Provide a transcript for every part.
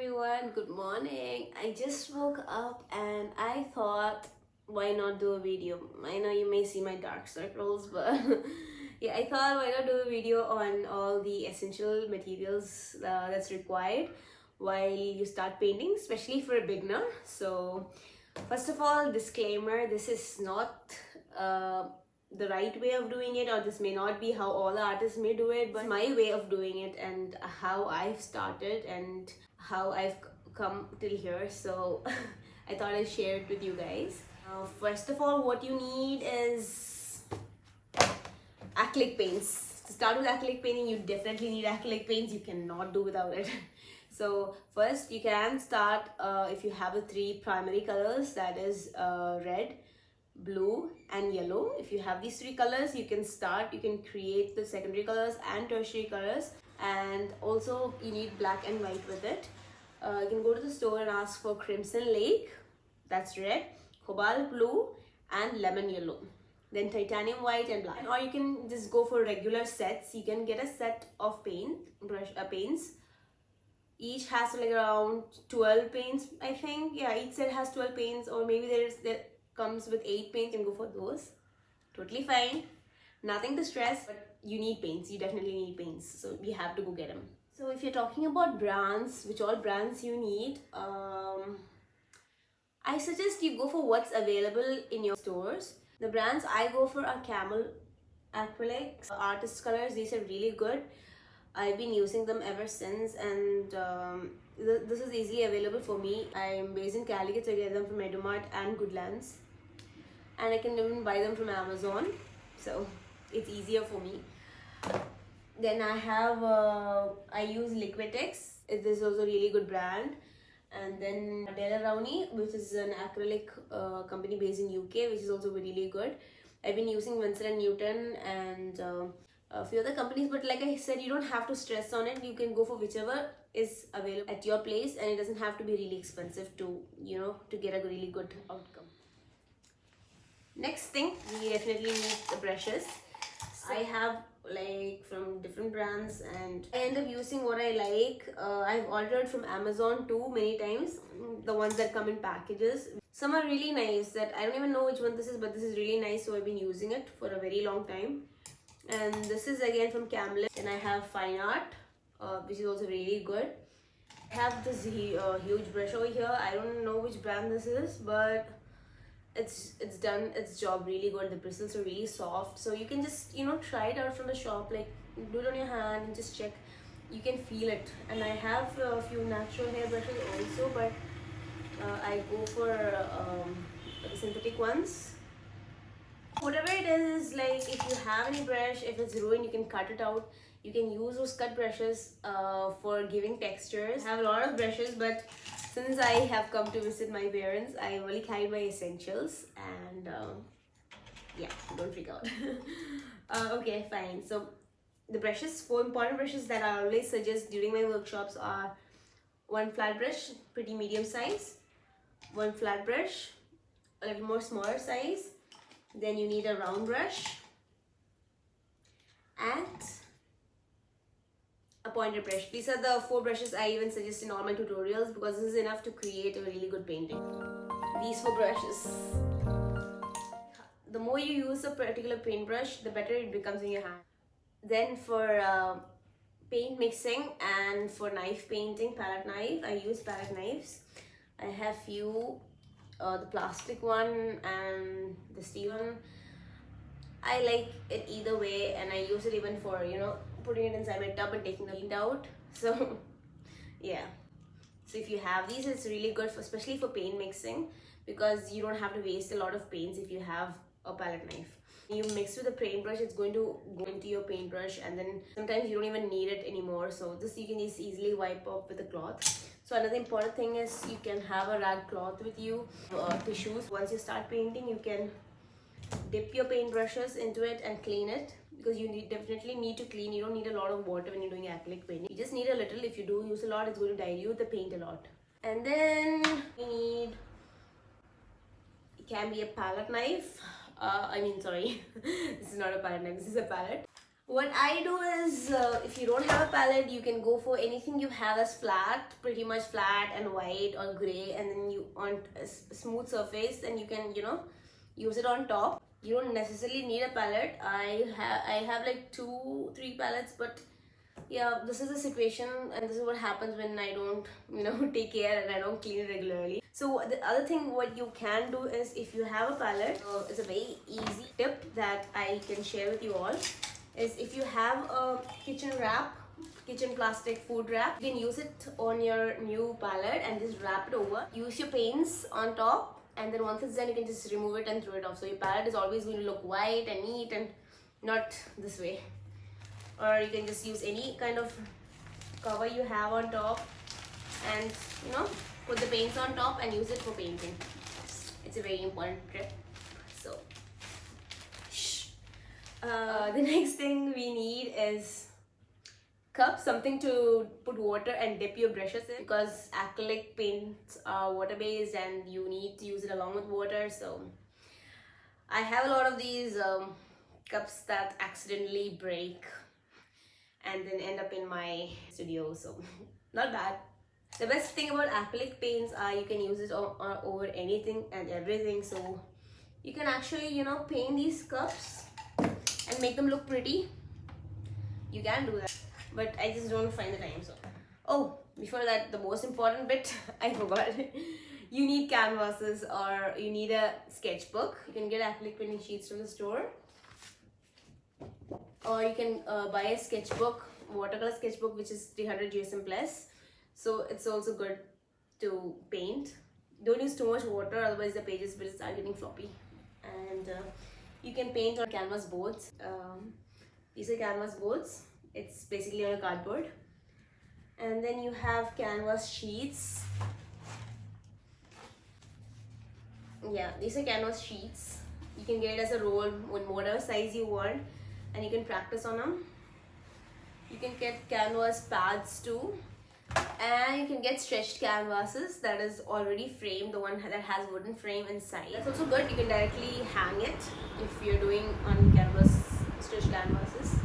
everyone, good morning. I just woke up and I thought, why not do a video? I know you may see my dark circles, but yeah, I thought, why not do a video on all the essential materials that's required while you start painting, especially for a beginner. So first of all, disclaimer, this is not the right way of doing it, or this may not be how all the artists may do it, but my way of doing it and how I've started and how I've come till here. So I thought I'd share it with you guys. First of all, what you need is acrylic paints. To start with acrylic painting, you definitely need acrylic paints. You cannot do without it. So first you can start if you have the three primary colors, that is red, blue and yellow. If you have these three colors, you can create the secondary colors and tertiary colors. And also you need black and white with it. You can go to the store and ask for Crimson Lake, that's red, cobalt blue and lemon yellow, then titanium white and black. Or you can just go for regular sets. You can get a set of paints. Each has like around 12 paints, I think. Yeah, each set has 12 paints, or maybe that comes with 8 paints. You can go for those. Totally fine. Nothing to stress, but you need paints. You definitely need paints. So you have to go get them. So if you're talking about brands, which all brands you need, I suggest you go for what's available in your stores. The brands I go for are Camel, Acrylic, Artist Colors. These are really good. I've been using them ever since, and this is easily available for me. I'm based in Calicut, so I get them from Edumart and Goodlands, and I can even buy them from Amazon, so it's easier for me. Then I use Liquitex. This is also a really good brand. And then Della Rowney, which is an acrylic company based in UK, which is also really good. I've been using Winsor & Newton and a few other companies, but like I said, you don't have to stress on it. You can go for whichever is available at your place, and it doesn't have to be really expensive to get a really good outcome. Next thing, we definitely need the brushes. So I have like from different brands, and I end up using what I like. I've ordered from Amazon too many times, the ones that come in packages. Some are really nice that I don't even know which one this is, but this is really nice, so I've been using it for a very long time. And this is again from Camlet. And I have Fine Art, which is also really good. I have this huge brush over here. I don't know which brand this is, but it's done its job really good. The bristles are really soft, so you can just try it out from the shop, like do it on your hand and just check. You can feel it. And I have a few natural hair brushes also, but I go for the synthetic ones. Whatever it is, like if you have any brush, if it's ruined, you can cut it out. You can use those cut brushes for giving textures. I have a lot of brushes, but since I have come to visit my parents, I only carry my essentials, and yeah, don't freak out. Okay, fine. So the brushes, 4 important brushes that I always suggest during my workshops are one flat brush, pretty medium size, one flat brush, a little more smaller size, then you need a round brush, and a pointed brush. These are the 4 brushes I even suggest in all my tutorials, because this is enough to create a really good painting. These 4 brushes. The more you use a particular paintbrush, the better it becomes in your hand. Then for paint mixing and for knife painting, palette knife, I use palette knives. I have few, the plastic one and the steel one. I like it either way, and I use it even for putting it inside my tub and taking the paint out. So yeah, so if you have these, it's really good especially for paint mixing, because you don't have to waste a lot of paints if you have a palette knife. You mix with a paintbrush, it's going to go into your paintbrush, and then sometimes you don't even need it anymore. So this you can just easily wipe off with a cloth. So another important thing is you can have a rag cloth with you, tissues. Once you start painting, you can dip your paintbrushes into it and clean it, because you definitely need to clean. You don't need a lot of water when you're doing acrylic painting. You just need a little. If you do use a lot, it's going to dilute the paint a lot. And then you need, it can be a palette knife. Sorry, this is not a palette knife, this is a palette. What I do is, if you don't have a palette, you can go for anything you have as flat, pretty much flat and white or gray, and then you on a smooth surface, and you can, use it on top. You don't necessarily need a palette. I have like 2-3 palettes, but yeah, this is the situation, and this is what happens when I don't, take care and I don't clean it regularly. So the other thing what you can do is, if you have a palette, it's a very easy tip that I can share with you all, is if you have a kitchen plastic food wrap, you can use it on your new palette and just wrap it over. Use your paints on top, and then once it's done, you can just remove it and throw it off. So your palette is always going to look white and neat and not this way. Or you can just use any kind of cover you have on top, and put the paints on top and use it for painting. It's a very important tip. So the next thing we need is cup, something to put water and dip your brushes in, because acrylic paints are water based and you need to use it along with water. So I have a lot of these cups that accidentally break and then end up in my studio, so not bad. The best thing about acrylic paints are you can use it over anything and everything. So you can actually paint these cups and make them look pretty. You can do that, but I just don't find the time. So before that, the most important bit I forgot. You need canvases, or you need a sketchbook. You can get acrylic painting sheets from the store, or you can buy a sketchbook, watercolor sketchbook, which is 300 GSM plus. So it's also good to paint. Don't use too much water, otherwise the pages will start getting floppy. And you can paint on canvas boards. These are canvas boards. It's basically on a cardboard. And then you have canvas sheets. Yeah, these are canvas sheets. You can get it as a roll in whatever size you want, and you can practice on them. You can get canvas pads too, and you can get stretched canvases that is already framed, the one that has wooden frame inside. That's also good. You can directly hang it if you're doing on canvas, stretched canvases.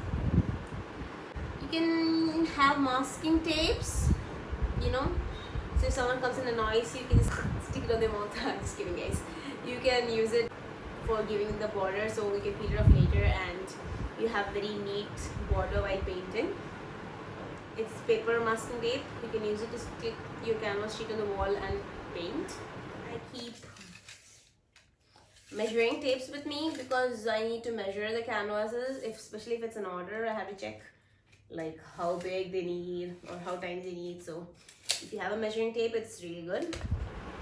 You can have masking tapes, so if someone comes and annoys you, you can just stick it on their mouth. I'm just kidding, guys. You can use it for giving the border, so we can peel it off later and you have very neat border while painting. It's paper masking tape. You can use it to stick your canvas sheet on the wall and paint. I keep measuring tapes with me because I need to measure the canvases, especially if it's an order. I have to check like how big they need or how tiny they need. So if you have a measuring tape, it's really good.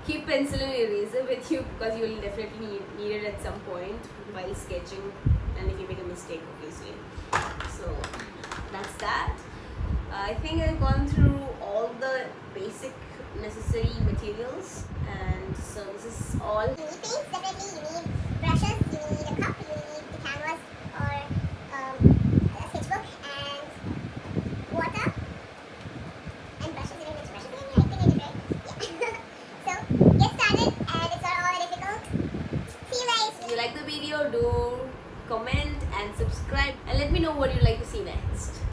Keep pencil and eraser with you, because you will definitely need it at some point while sketching, and if you make a mistake, obviously. So that's that. I think I've gone through all the basic necessary materials, and so this is all.